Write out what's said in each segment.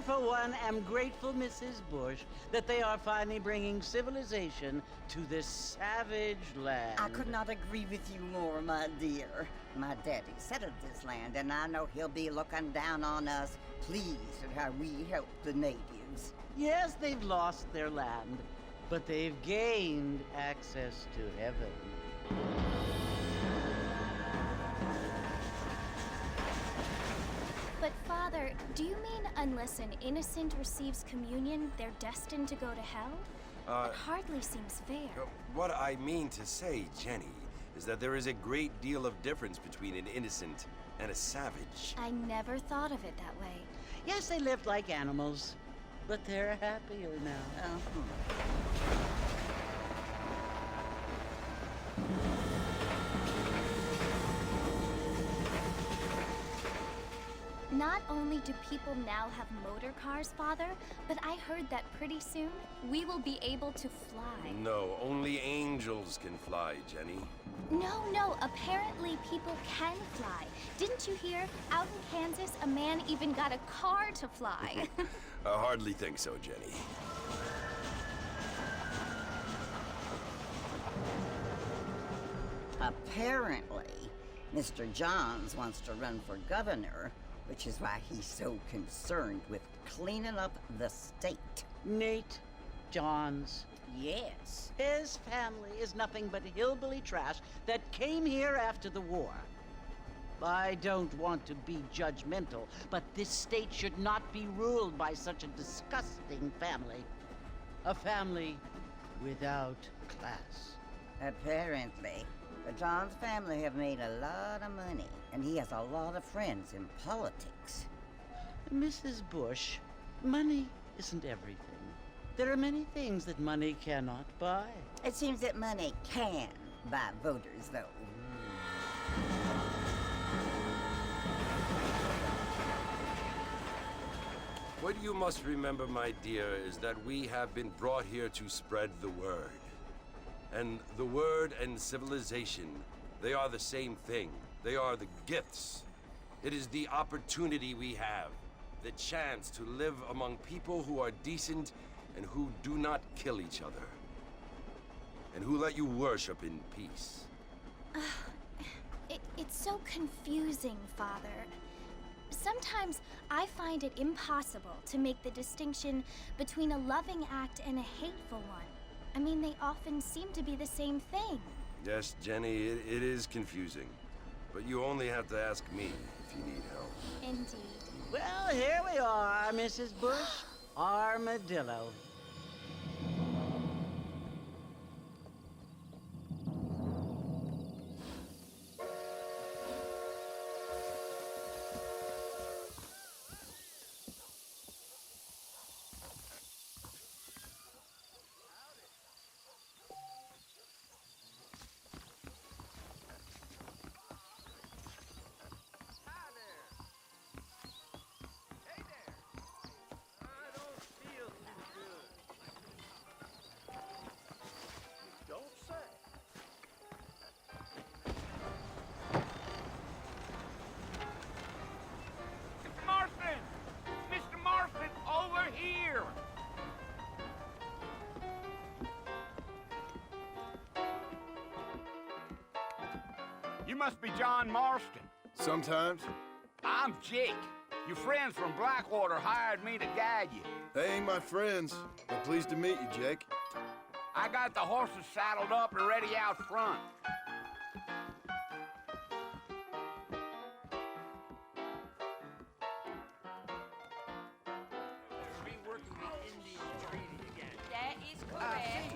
For one, am grateful, Mrs. Bush, that they are finally bringing civilization to this savage land. I could not agree with you more, my dear. My daddy settled this land, and I know he'll be looking down on us, pleased at how we help the natives. Yes, they've lost their land, but they've gained access to heaven. But Father, do you mean unless an innocent receives communion, they're destined to go to hell? That hardly seems fair. What I mean to say, Jenny, is that there is a great deal of difference between an innocent and a savage. I never thought of it that way. Yes, they lived like animals, but they're happier now. Not only do people now have motor cars, Father, but I heard that pretty soon we will be able to fly. No, only angels can fly, Jenny. No, apparently people can fly. Didn't you hear? Out in Kansas, a man even got a car to fly. I hardly think so, Jenny. Apparently, Mr. Johns wants to run for governor, which is why he's so concerned with cleaning up the state. Nate Johns. Yes. His family is nothing but hillbilly trash that came here after the war. I don't want to be judgmental, but this state should not be ruled by such a disgusting family. A family without class. Apparently, the Johns family have made a lot of money, and he has a lot of friends in politics. Mrs. Bush, money isn't everything. There are many things that money cannot buy. It seems that money can buy voters, though. What you must remember, my dear, is that we have been brought here to spread the word. And the word and civilization, they are the same thing. They are the gifts. It is the opportunity we have, the chance to live among people who are decent and who do not kill each other. And who let you worship in peace. It's so confusing, Father. Sometimes I find it impossible to make the distinction between a loving act and a hateful one. I mean, they often seem to be the same thing. Yes, Jenny, it is confusing. But you only have to ask me if you need help. Indeed. Well, here we are, Mrs. Bush. Armadillo. You must be John Marston. Sometimes. I'm Jake. Your friends from Blackwater hired me to guide you. They ain't my friends, but pleased to meet you, Jake. I got the horses saddled up and ready out front. That is correct.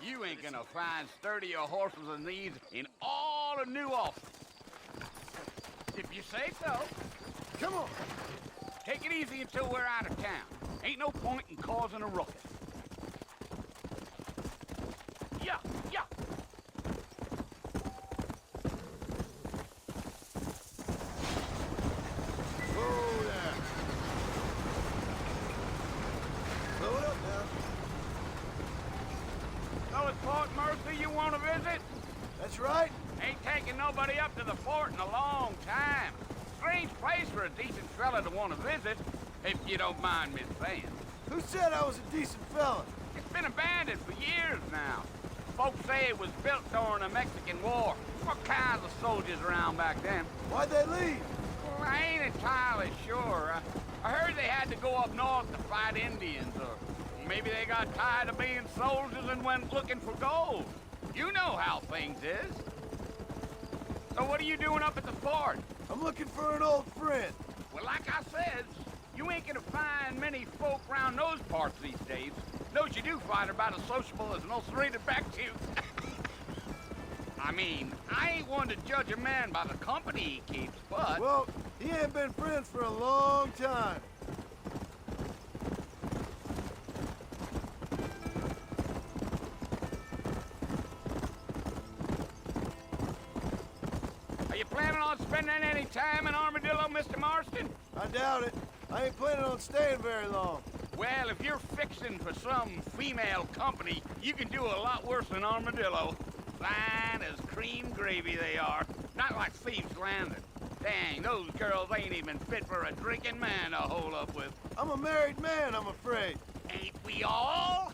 You ain't gonna find sturdier horses than these in all of New Ulster. If you say so. Come on. Take it easy until we're out of town. Ain't no point in causing a ruckus. Yeah, yeah. Slow down. Slow it up now. So it's Fort Mercy you want to visit? That's right. Ain't taking nobody up to the fort in a long time. Strange place for a decent fella to want to visit, if you don't mind me saying. Who said I was a decent fella? It's been abandoned for years now. Folks say it was built during the Mexican War. What kinds of soldiers around back then? Why'd they leave? Well, I ain't entirely sure. I heard they had to go up north to fight Indians, or maybe they got tired of being soldiers and went looking for gold. You know how things is. So what are you doing up at the fort? I'm looking for an old friend. Well, like I said, you ain't gonna find many folk around those parts these days. Those you do find are about as sociable as an ulcerated back tooth. I mean, I ain't one to judge a man by the company he keeps, but... Well, he ain't been friends for a long time. Are you planning on spending any time in Armadillo, Mr. Marston? I doubt it. I ain't planning on staying very long. Well, if you're fixing for some female company, you can do a lot worse than Armadillo. Fine as cream gravy they are. Not like Thieves Landing. Dang, those girls ain't even fit for a drinking man to hold up with. I'm a married man, I'm afraid. Ain't we all?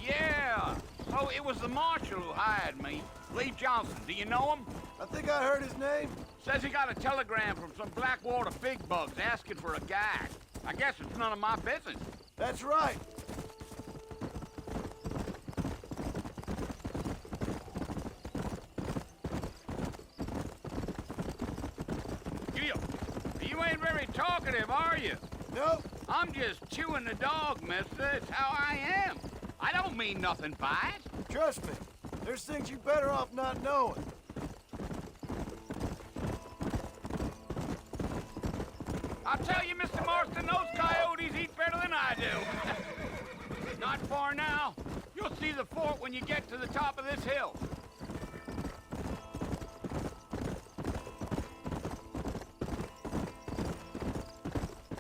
Yeah, so it was the marshal who hired me. Lee Johnson, do you know him? I think I heard his name. Says he got a telegram from some Blackwater big bugs asking for a guide. I guess it's none of my business. That's right. combative, are you? Nope. I'm just chewing the dog, mister. It's how I am. I don't mean nothing by it. Trust me. There's things you're better off not knowing. I'll tell you, Mr. Marston, those coyotes eat better than I do. Not far now. You'll see the fort when you get to the top of this hill.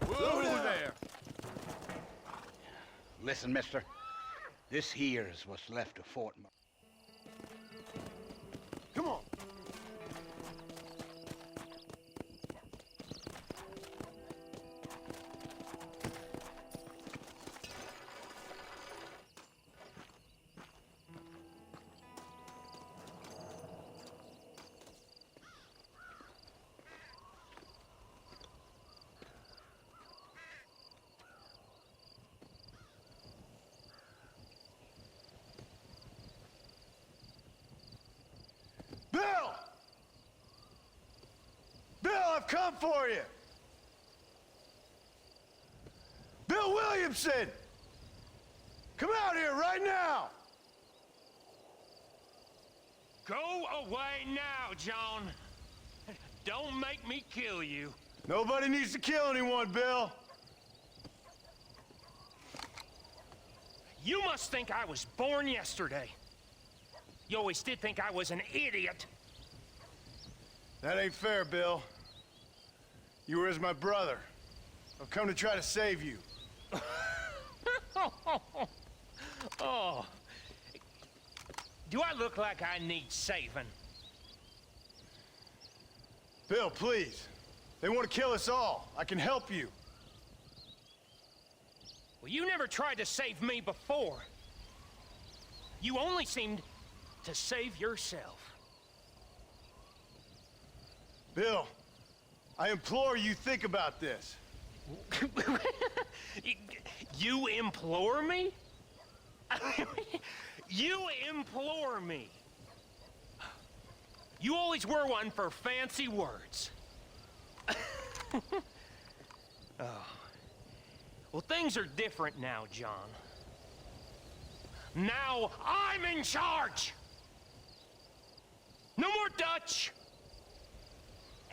Whoa there. Listen, mister. This here is what's left of Fort Mar. Come on. Bill! Bill, I've come for you! Bill Williamson! Come out here right now! Go away now, John. Don't make me kill you. Nobody needs to kill anyone, Bill. You must think I was born yesterday. You always did think I was an idiot. That ain't fair, Bill. You were as my brother. I've come to try to save you. Oh. Do I look like I need saving? Bill, please. They want to kill us all. I can help you. Well, you never tried to save me before. You only seemed to save yourself. Bill, I implore you think about this. You implore me? You implore me. You always were one for fancy words. Oh. Well, things are different now, John. Now I'm in charge! No more Dutch!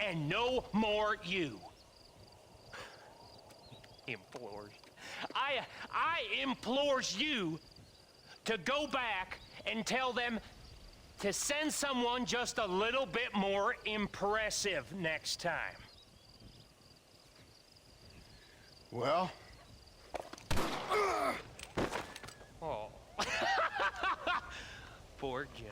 And no more you. Implores. I implores you to go back and tell them to send someone just a little bit more impressive next time. Well? Oh. Poor John.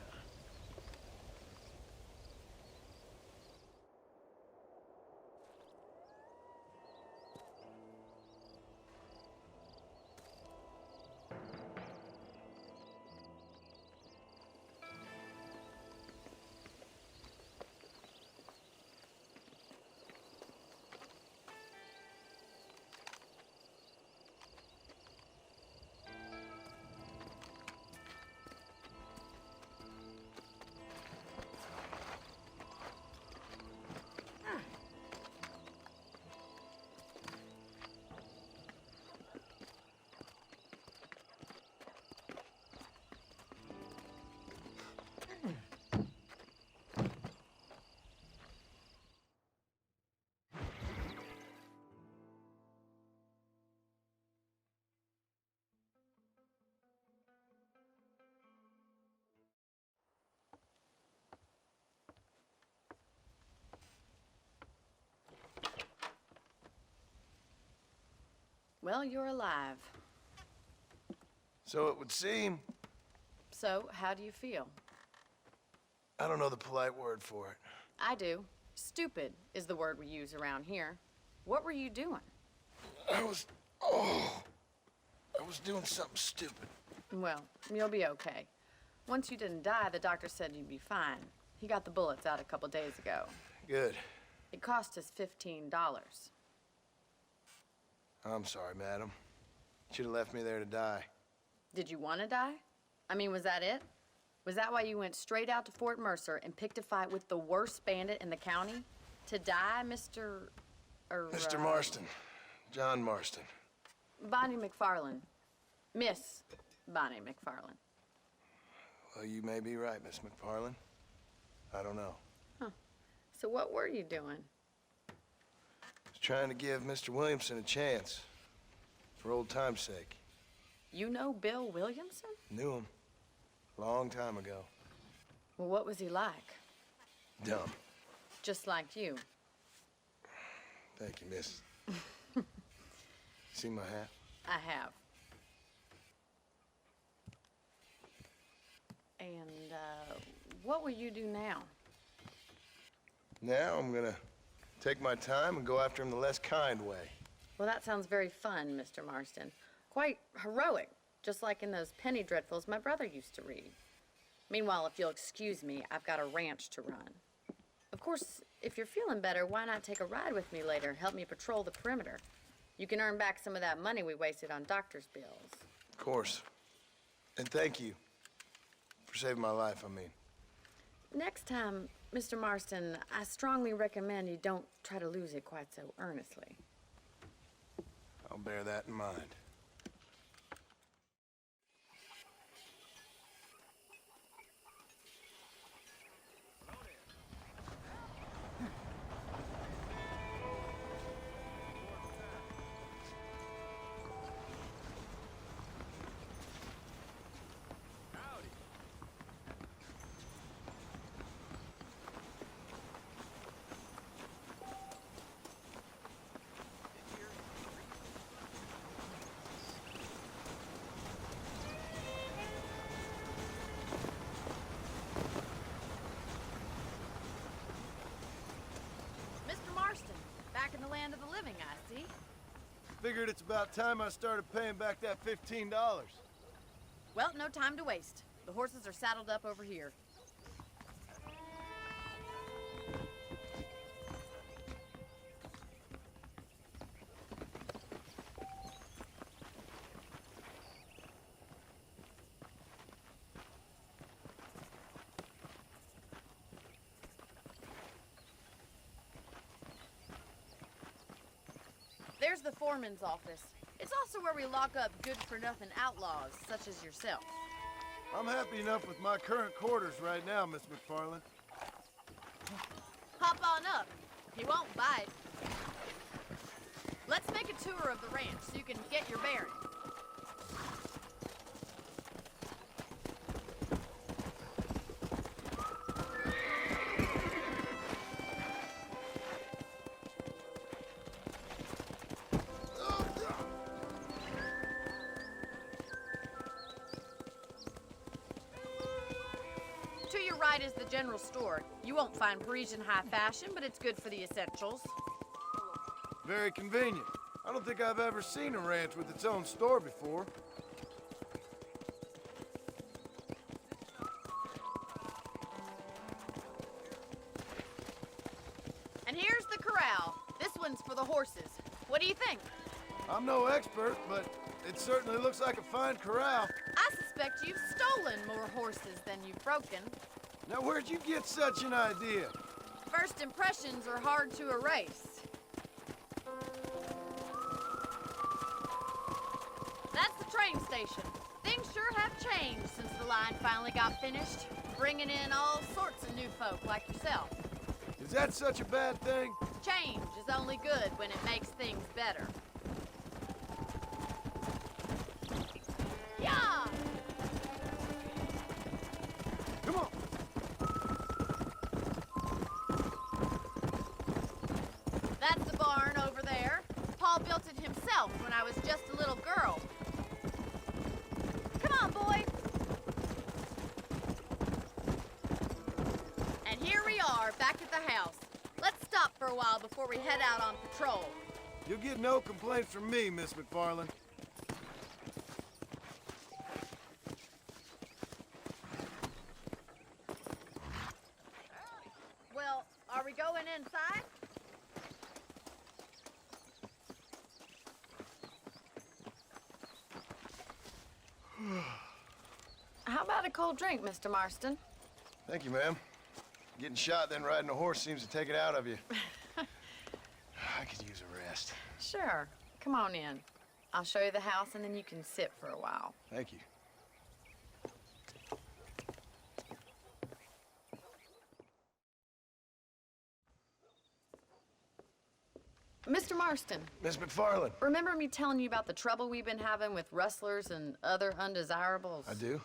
Well, you're alive. So it would seem. So, how do you feel? I don't know the polite word for it. I do. Stupid is the word we use around here. What were you doing? I was doing something stupid. Well, you'll be okay. Once you didn't die, the doctor said you'd be fine. He got the bullets out a couple days ago. Good. It cost us $15. I'm sorry, madam. Should have left me there to die. Did you want to die? I mean, was that it? Was that why you went straight out to Fort Mercer and picked a fight with the worst bandit in the county? To die, Mr. Mr. Marston. John Marston. Bonnie McFarlane. Miss Bonnie McFarlane. Well, you may be right, Miss McFarlane. I don't know. Huh. So what were you doing? I was trying to give Mr. Williamson a chance. For old time's sake. You know Bill Williamson? Knew him. Long time ago. Well, what was he like? Dumb. Just like you. Thank you, miss. See my hat? I have. And, what will you do now? Now I'm gonna take my time and go after him the less kind way. Well, that sounds very fun, Mr. Marston. Quite heroic, just like in those penny dreadfuls my brother used to read. Meanwhile, if you'll excuse me, I've got a ranch to run. Of course, if you're feeling better, why not take a ride with me later and help me patrol the perimeter? You can earn back some of that money we wasted on doctor's bills. Of course. And thank you for saving my life, I mean. Next time, Mr. Marston, I strongly recommend you don't try to lose it quite so earnestly. I'll bear that in mind. Back in the land of the living, I see. Figured it's about time I started paying back that $15. Well, no time to waste. The horses are saddled up over here. There's the foreman's office. It's also where we lock up good-for-nothing outlaws, such as yourself. I'm happy enough with my current quarters right now, Miss McFarlane. Hop on up. He won't bite. Let's make a tour of the ranch so you can get your bearings. To your right is the general store. You won't find Parisian high fashion, but it's good for the essentials. Very convenient. I don't think I've ever seen a ranch with its own store before. And here's the corral. This one's for the horses. What do you think? I'm no expert, but it certainly looks like a fine corral. I suspect you've stolen more horses than you've broken. Now, where'd you get such an idea? First impressions are hard to erase. That's the train station. Things sure have changed since the line finally got finished, bringing in all sorts of new folk like yourself. Is that such a bad thing? Change is only good when it makes things better. Yeah! Come on! That's the barn over there. Paul built it himself when I was just a little girl. Come on, boy! And here we are, back at the house. Let's stop for a while before we head out on patrol. You'll get no complaints from me, Miss McFarlane. Well, are we going inside? How about a cold drink, Mr. Marston? Thank you, ma'am. Getting shot then riding a horse seems to take it out of you. I could use a rest. Sure. Come on in. I'll show you the house, and then you can sit for a while. Thank you. Mr. Marston, Miss McFarland. remember me telling you about the trouble we've been having with rustlers and other undesirables? I do.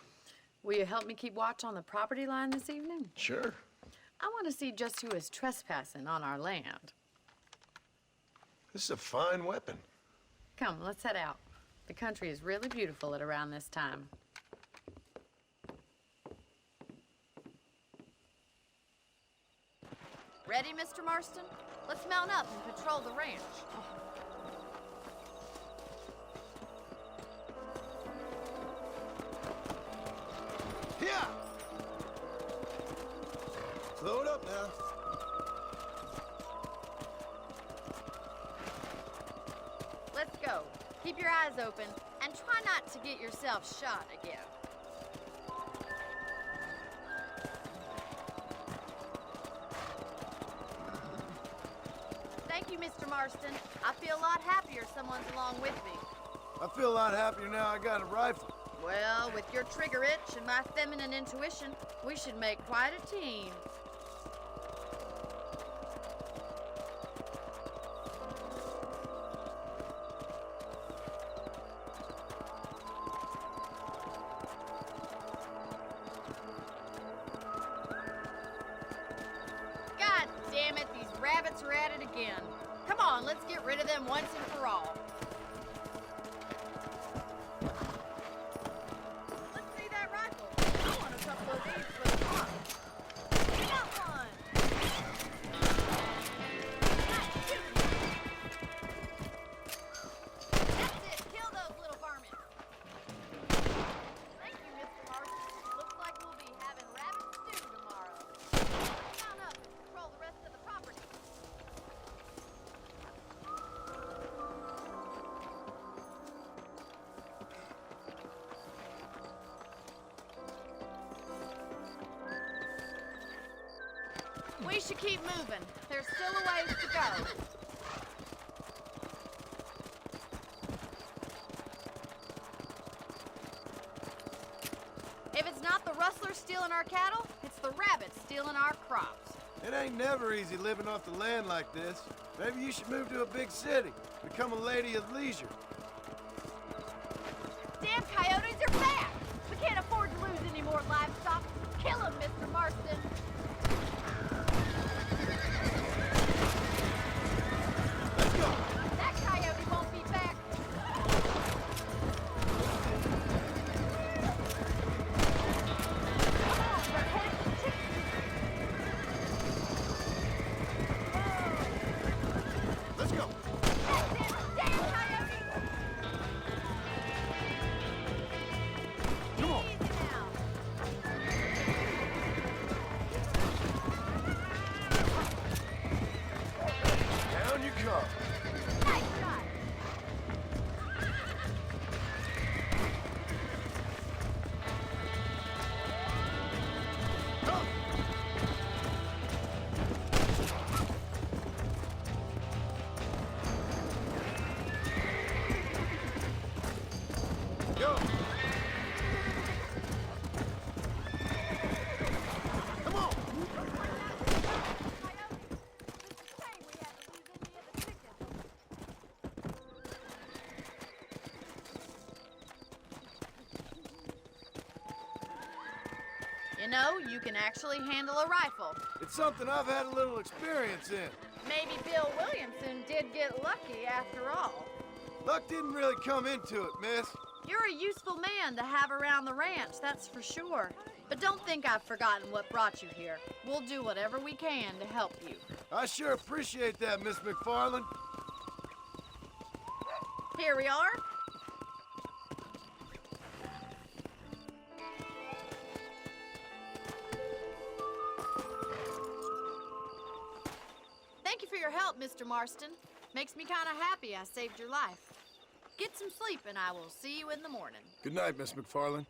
Will you help me keep watch on the property line this evening? Sure. I want to see just who is trespassing on our land. This is a fine weapon. Come, let's head out. The country is really beautiful at around this time. Ready, Mr. Marston? Let's mount up and patrol the ranch. Yeah! Slow it up now. Let's go. Keep your eyes open and try not to get yourself shot again. Thank you, Mr. Marston. I feel a lot happier someone's along with me. I feel a lot happier now I got a rifle. Well, with your trigger itch and my feminine intuition, we should make quite a team. God damn it, these rabbits are at it again. Come on, let's get rid of them once and for all. Let's see that rifle. I want a couple of these for the fun. Got one. Nice shooting. That's it. Kill those little varmints. Thank you, Mr. Marston. Looks like we'll be having rabbit stew tomorrow. Mount up and control the rest of the property. We should keep moving. There's still a ways to go. If it's not the rustlers stealing our cattle, it's the rabbits stealing our crops. It ain't never easy living off the land like this. Maybe you should move to a big city. Become a lady of leisure. Damn coyotes are back! We can't afford to lose any more livestock. Kill them, Mr. Marston. Let's go! That coyote won't be back. Come on, we're headed to chicken. Let's go! Damn coyote! Come on! Easy now. Down you come. Nice shot. Come! Go! Come on! You know, you can actually handle a rifle. It's something I've had a little experience in. Maybe Bill Williamson did get lucky after all. Luck didn't really come into it, miss. You're a useful man to have around the ranch, that's for sure. But don't think I've forgotten what brought you here. We'll do whatever we can to help you. I sure appreciate that, Miss McFarland. Here we are. Thank you for your help, Mr. Marston. Makes me kind of happy I saved your life. Get some sleep and I will see you in the morning. Good night, Miss McFarland.